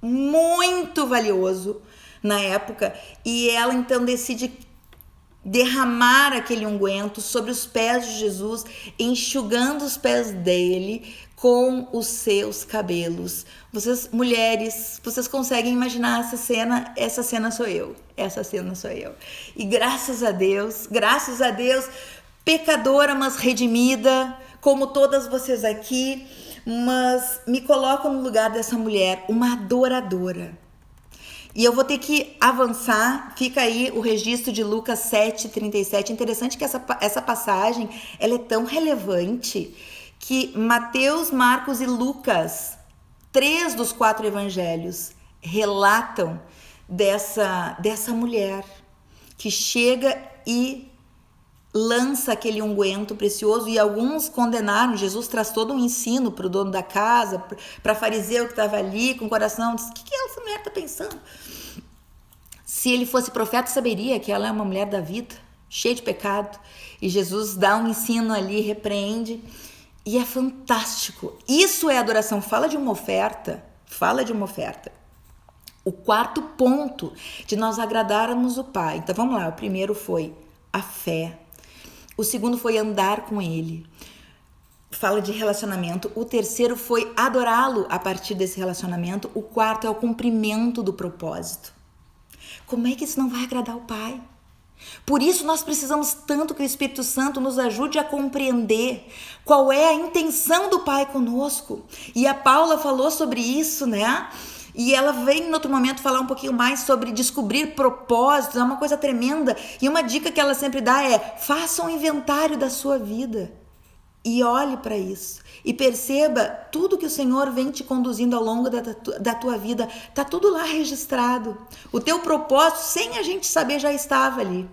muito valioso na época. E ela então decide derramar aquele unguento sobre os pés de Jesus, enxugando os pés dele com os seus cabelos. Vocês, mulheres, vocês conseguem imaginar essa cena? Essa cena sou eu. Essa cena sou eu. E graças a Deus, pecadora, mas redimida, como todas vocês aqui, mas me coloco no lugar dessa mulher, uma adoradora. E eu vou ter que avançar, fica aí o registro de Lucas 7:37. Interessante que essa passagem ela é tão relevante que Mateus, Marcos e Lucas, 3 dos 4 evangelhos, relatam dessa mulher que chega e lança aquele unguento precioso, e alguns condenaram. Jesus traz todo um ensino para o dono da casa, para fariseu que estava ali com o coração, diz, o que essa mulher está pensando? Se ele fosse profeta, saberia que ela é uma mulher da vida, cheia de pecado, e Jesus dá um ensino ali, repreende, e é fantástico. Isso é adoração. Fala de uma oferta. O quarto ponto de nós agradarmos o Pai. Então vamos lá, o primeiro foi a fé. O segundo foi andar com ele. Fala de relacionamento. O terceiro foi adorá-lo a partir desse relacionamento. O quarto é o cumprimento do propósito. Como é que isso não vai agradar o Pai? Por isso nós precisamos tanto que o Espírito Santo nos ajude a compreender qual é a intenção do Pai conosco. E a Paula falou sobre isso, né? E ela vem em outro momento falar um pouquinho mais sobre descobrir propósitos, é uma coisa tremenda. E uma dica que ela sempre dá é: faça um inventário da sua vida e olhe para isso. E perceba tudo que o Senhor vem te conduzindo ao longo da tua vida. Tá tudo lá registrado. O teu propósito, sem a gente saber, já estava ali,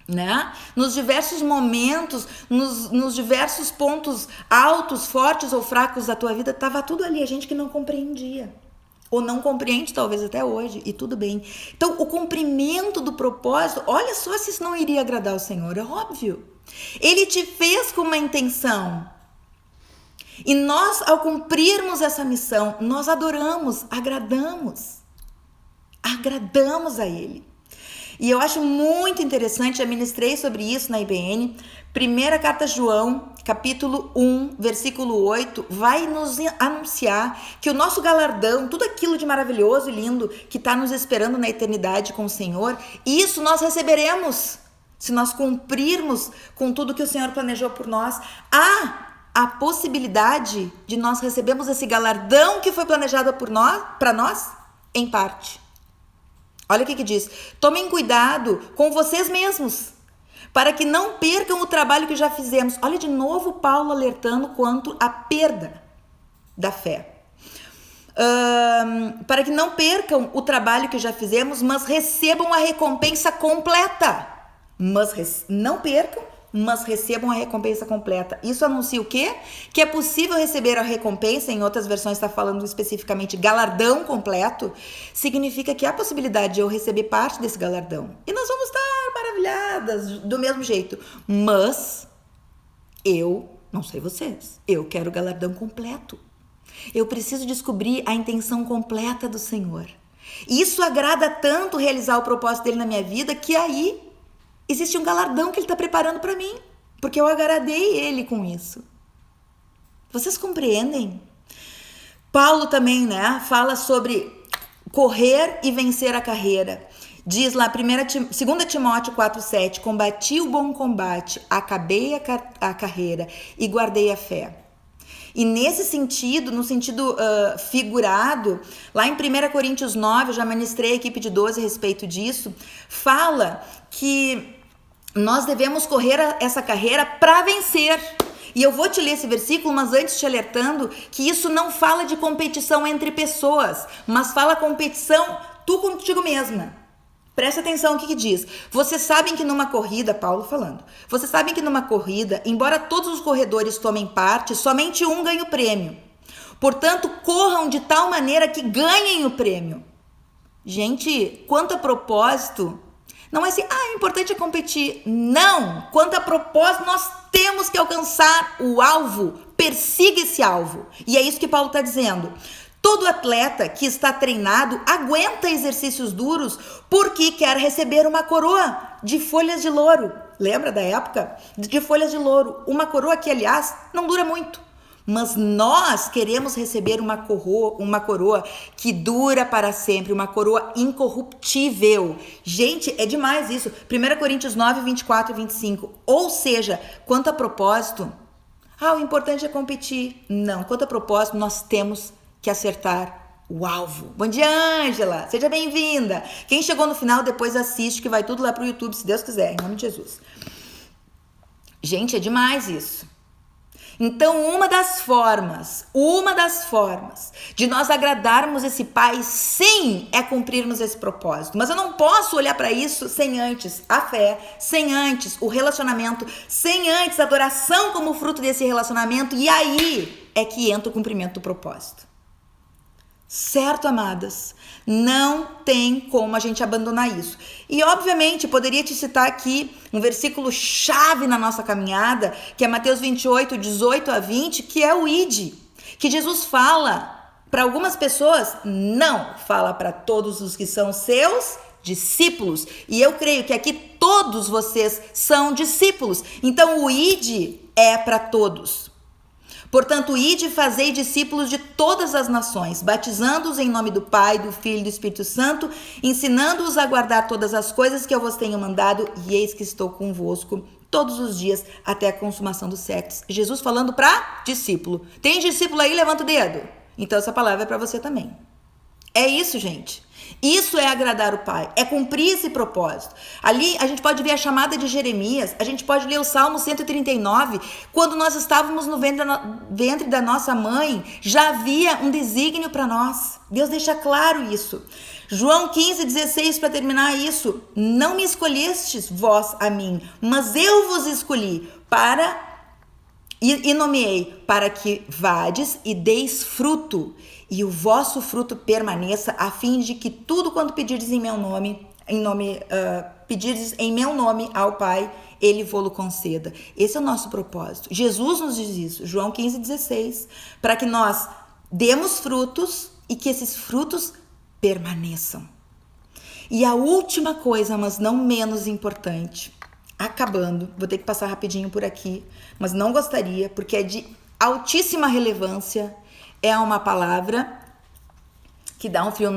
né? Nos diversos momentos, nos diversos pontos altos, fortes ou fracos da tua vida, estava tudo ali. A gente que não compreendia. Ou não compreende, talvez até hoje, e tudo bem. Então, o cumprimento do propósito, olha só se isso não iria agradar ao Senhor, é óbvio. Ele te fez com uma intenção. E nós, ao cumprirmos essa missão, nós adoramos, agradamos agradamos a Ele. E eu acho muito interessante, já ministrei sobre isso na IBN, primeira carta a João, capítulo 1, versículo 8, vai nos anunciar que o nosso galardão, tudo aquilo de maravilhoso e lindo que está nos esperando na eternidade com o Senhor, isso nós receberemos se nós cumprirmos com tudo que o Senhor planejou por nós. Há a possibilidade de nós recebermos esse galardão que foi planejado por nós, para nós, em parte. Olha o que diz: tomem cuidado com vocês mesmos, para que não percam o trabalho que já fizemos. Olha de novo Paulo alertando quanto à perda da fé. Para que não percam o trabalho que já fizemos, mas recebam a recompensa completa. Não percam, mas recebam a recompensa completa. Isso anuncia o quê? Que é possível receber a recompensa, em outras versões está falando especificamente galardão completo, significa que há possibilidade de eu receber parte desse galardão. E nós vamos estar maravilhadas do mesmo jeito. Mas eu, não sei vocês, eu quero o galardão completo. Eu preciso descobrir a intenção completa do Senhor. E isso agrada tanto realizar o propósito dele na minha vida, que aí existe um galardão que ele está preparando para mim, porque eu agradei ele com isso. Vocês compreendem? Paulo também, né, fala sobre correr e vencer a carreira. Diz lá, 2 Timóteo 4,7, combati o bom combate, acabei a carreira e guardei a fé. E nesse sentido, no sentido figurado, lá em 1 Coríntios 9, eu já ministrei a equipe de 12 a respeito disso, fala que nós devemos correr essa carreira para vencer. E eu vou te ler esse versículo, mas antes te alertando que isso não fala de competição entre pessoas, mas fala competição tu contigo mesma. Presta atenção o que diz. Vocês sabem que numa corrida, Paulo falando, vocês sabem que numa corrida, embora todos os corredores tomem parte, somente um ganha o prêmio. Portanto, corram de tal maneira que ganhem o prêmio. Gente, quanto a propósito, não é assim, o importante é competir. Não, quanto a propósito, nós temos que alcançar o alvo, persiga esse alvo. E é isso que Paulo está dizendo. Todo atleta que está treinado aguenta exercícios duros porque quer receber uma coroa de folhas de louro. Lembra da época? De folhas de louro. Uma coroa que, aliás, não dura muito. Mas nós queremos receber uma coroa que dura para sempre, uma coroa incorruptível. Gente, é demais isso. 1 Coríntios 9, 24 e 25. Ou seja, quanto a propósito, o importante é competir. Não, quanto a propósito, nós temos que acertar o alvo. Bom dia, Ângela. Seja bem-vinda. Quem chegou no final, depois assiste, que vai tudo lá pro YouTube, se Deus quiser, em nome de Jesus. Gente, é demais isso. Então, uma das formas de nós agradarmos esse Pai, sim, é cumprirmos esse propósito. Mas eu não posso olhar para isso sem antes a fé, sem antes o relacionamento, sem antes a adoração como fruto desse relacionamento. E aí é que entra o cumprimento do propósito. Certo, amadas? Não tem como a gente abandonar isso. E, obviamente, poderia te citar aqui um versículo chave na nossa caminhada, que é Mateus 28, 18 a 20, que é o ID, que Jesus fala para algumas pessoas, não fala para todos os que são seus discípulos. E eu creio que aqui todos vocês são discípulos. Então, o ID é para todos. Portanto, ide e fazei discípulos de todas as nações, batizando-os em nome do Pai, do Filho e do Espírito Santo, ensinando-os a guardar todas as coisas que eu vos tenho mandado, e eis que estou convosco todos os dias até a consumação dos séculos. Jesus falando para discípulo. Tem discípulo aí? Levanta o dedo. Então essa palavra é para você também. É isso, gente. Isso é agradar o Pai, é cumprir esse propósito. Ali a gente pode ver a chamada de Jeremias, a gente pode ler o Salmo 139, quando nós estávamos no ventre da nossa mãe, já havia um desígnio para nós. Deus deixa claro isso. João 15, 16, para terminar isso. Não me escolhestes vós a mim, mas eu vos escolhi e nomeei para que vades e deis fruto, e o vosso fruto permaneça, a fim de que tudo quanto pedirdes em meu nome, pedirdes em meu nome ao Pai, ele vô-lo conceda. Esse é o nosso propósito. Jesus nos diz isso, João 15, 16, para que nós demos frutos e que esses frutos permaneçam. E a última coisa, mas não menos importante, acabando, vou ter que passar rapidinho por aqui, mas não gostaria, porque é de altíssima relevância, é uma palavra que dá um frio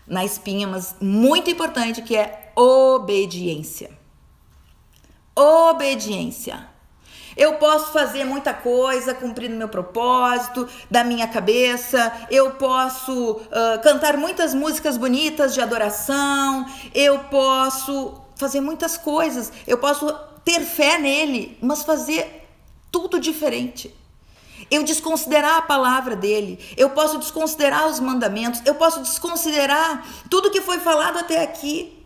na espinha, mas muito importante, que é obediência. Obediência. Eu posso fazer muita coisa, cumprindo meu propósito, da minha cabeça. Eu posso cantar muitas músicas bonitas de adoração. Eu posso fazer muitas coisas. Eu posso ter fé nele, mas fazer tudo diferente. Eu desconsiderar a palavra dele. Eu posso desconsiderar os mandamentos. Eu posso desconsiderar tudo que foi falado até aqui.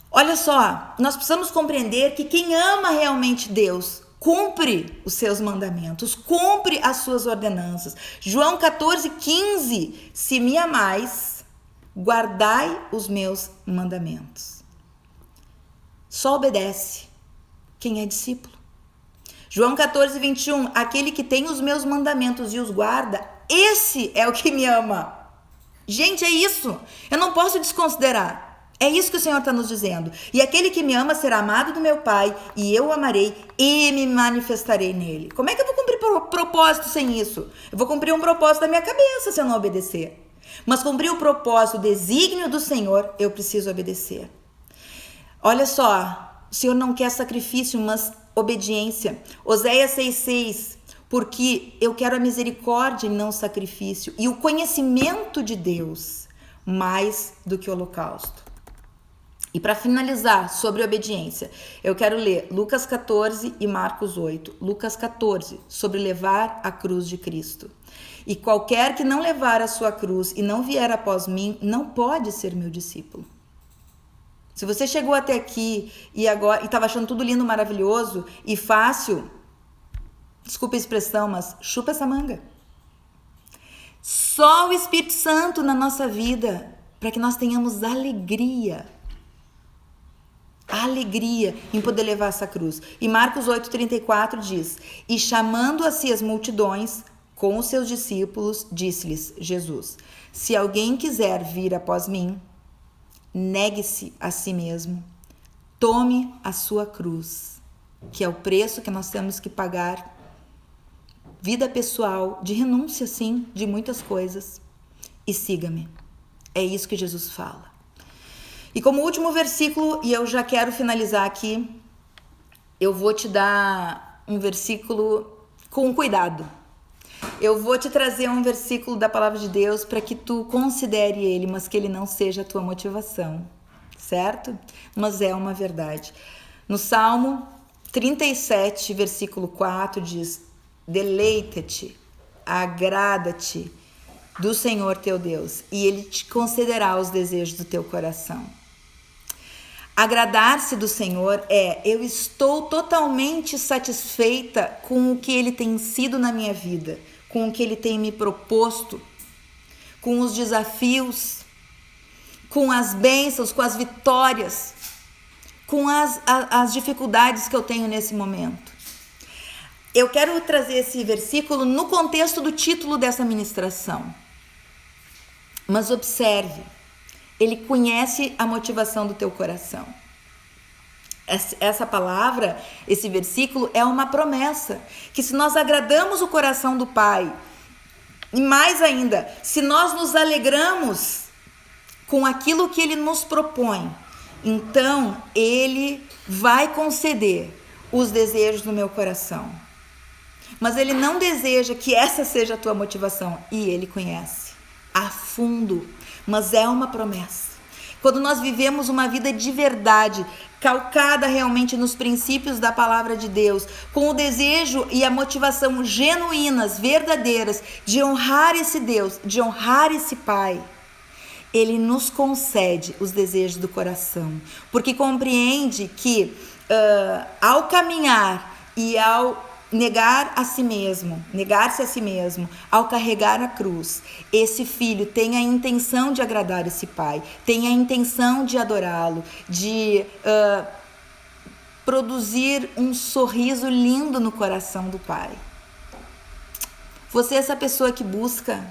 Olha só, nós precisamos compreender que quem ama realmente Deus cumpre os seus mandamentos, cumpre as suas ordenanças. João 14,15: se me amais, guardai os meus mandamentos. Só obedece quem é discípulo. João 14,21: aquele que tem os meus mandamentos e os guarda, esse é o que me ama. Gente, é isso. Eu não posso desconsiderar. É isso que o Senhor está nos dizendo. E aquele que me ama será amado do meu Pai, e eu o amarei e me manifestarei nele. Como é que eu vou cumprir propósito sem isso? Eu vou cumprir um propósito da minha cabeça se eu não obedecer. Mas cumprir o propósito, o desígnio do Senhor, eu preciso obedecer. Olha só, o Senhor não quer sacrifício, mas obediência. Oséias 6,6: porque eu quero a misericórdia e não o sacrifício, e o conhecimento de Deus mais do que o holocausto. E para finalizar sobre obediência, eu quero ler Lucas 14 e Marcos 8. Lucas 14, sobre levar a cruz de Cristo. E qualquer que não levar a sua cruz e não vier após mim, não pode ser meu discípulo. Se você chegou até aqui e agora estava achando tudo lindo, maravilhoso e fácil, desculpa a expressão, mas chupa essa manga. Só o Espírito Santo na nossa vida, para que nós tenhamos alegria em poder levar essa cruz. E Marcos 8,34 diz: e chamando a si as multidões com os seus discípulos, disse-lhes Jesus: se alguém quiser vir após mim, negue-se a si mesmo, tome a sua cruz, que é o preço que nós temos que pagar, vida pessoal, de renúncia sim, de muitas coisas, e siga-me. É isso que Jesus fala. E como último versículo, e eu já quero finalizar aqui, eu vou te dar um versículo com cuidado. Eu vou te trazer um versículo da palavra de Deus para que tu considere ele, mas que ele não seja a tua motivação, certo? Mas é uma verdade. No Salmo 37, versículo 4 diz: deleita-te, agrada-te do Senhor teu Deus, e ele te concederá os desejos do teu coração. Agradar-se do Senhor eu estou totalmente satisfeita com o que ele tem sido na minha vida, com o que ele tem me proposto, com os desafios, com as bênçãos, com as vitórias, com as dificuldades que eu tenho nesse momento. Eu quero trazer esse versículo no contexto do título dessa ministração. Mas observe, ele conhece a motivação do teu coração. Essa palavra, esse versículo é uma promessa, que se nós agradamos o coração do Pai, e mais ainda, se nós nos alegramos com aquilo que ele nos propõe, então ele vai conceder os desejos do meu coração. Mas ele não deseja que essa seja a tua motivação, e ele conhece a fundo, mas é uma promessa. Quando nós vivemos uma vida de verdade, calcada realmente nos princípios da palavra de Deus, com o desejo e a motivação genuínas, verdadeiras, de honrar esse Deus, de honrar esse Pai, ele nos concede os desejos do coração, porque compreende que ao caminhar e ao negar-se a si mesmo, ao carregar a cruz, esse filho tem a intenção de agradar esse pai, tem a intenção de adorá-lo, de produzir um sorriso lindo no coração do pai. Você é essa pessoa que busca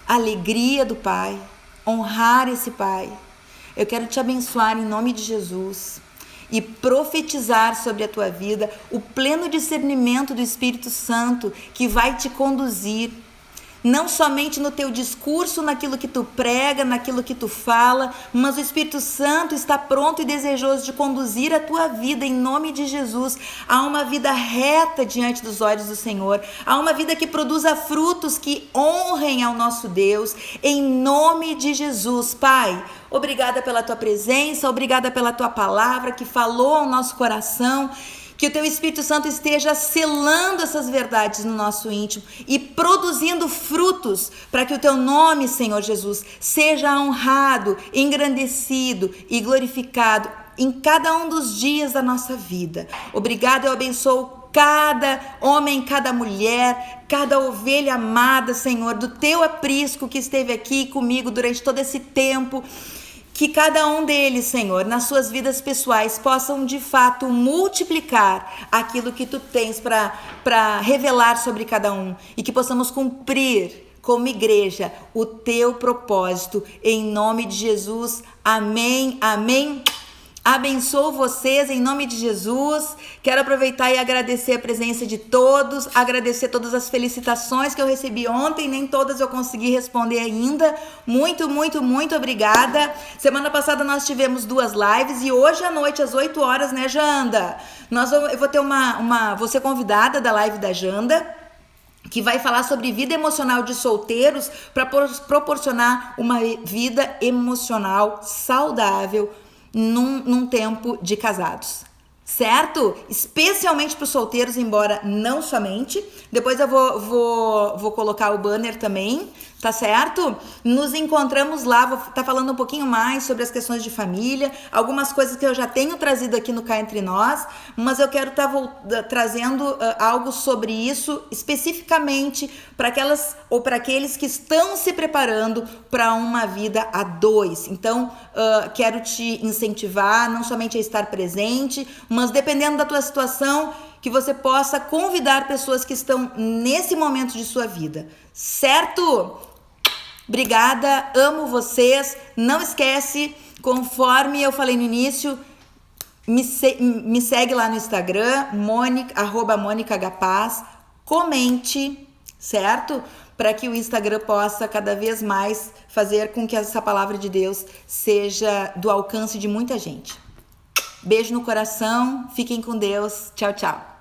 a alegria do pai, honrar esse pai. Eu quero te abençoar em nome de Jesus e profetizar sobre a tua vida o pleno discernimento do Espírito Santo que vai te conduzir, não somente no teu discurso, naquilo que tu prega, naquilo que tu fala, mas o Espírito Santo está pronto e desejoso de conduzir a tua vida em nome de Jesus a uma vida reta diante dos olhos do Senhor, a uma vida que produza frutos que honrem ao nosso Deus, em nome de Jesus. Pai, obrigada pela tua presença, obrigada pela tua palavra que falou ao nosso coração. Que o teu Espírito Santo esteja selando essas verdades no nosso íntimo e produzindo frutos para que o teu nome, Senhor Jesus, seja honrado, engrandecido e glorificado em cada um dos dias da nossa vida. Obrigado, eu abençoo cada homem, cada mulher, cada ovelha amada, Senhor, do teu aprisco que esteve aqui comigo durante todo esse tempo. Que cada um deles, Senhor, nas suas vidas pessoais, possam de fato multiplicar aquilo que tu tens para revelar sobre cada um e que possamos cumprir como igreja o teu propósito. Em nome de Jesus, amém, amém. Abençoo vocês em nome de Jesus. Quero aproveitar e agradecer a presença de todos, agradecer todas as felicitações que eu recebi ontem, nem todas eu consegui responder ainda. Muito, muito, muito obrigada. Semana passada nós tivemos 2 lives e hoje à noite às 8 horas, né, Janda? Eu vou ter vou ser convidada da live da Janda, que vai falar sobre vida emocional de solteiros para proporcionar uma vida emocional saudável num tempo de casados, certo? Especialmente para os solteiros, embora não somente. Depois eu vou colocar o banner também, tá certo? Nos encontramos lá, vou estar falando um pouquinho mais sobre as questões de família, algumas coisas que eu já tenho trazido aqui no Cá Entre Nós, mas eu quero estar trazendo algo sobre isso especificamente para aquelas ou para aqueles que estão se preparando para uma vida a 2. Então, quero te incentivar não somente a estar presente, mas dependendo da tua situação, que você possa convidar pessoas que estão nesse momento de sua vida, certo? Obrigada, amo vocês. Não esquece, conforme eu falei no início, me segue lá no Instagram, @MônicaHPaz, comente, certo? Para que o Instagram possa cada vez mais fazer com que essa palavra de Deus seja do alcance de muita gente. Beijo no coração, fiquem com Deus, tchau, tchau.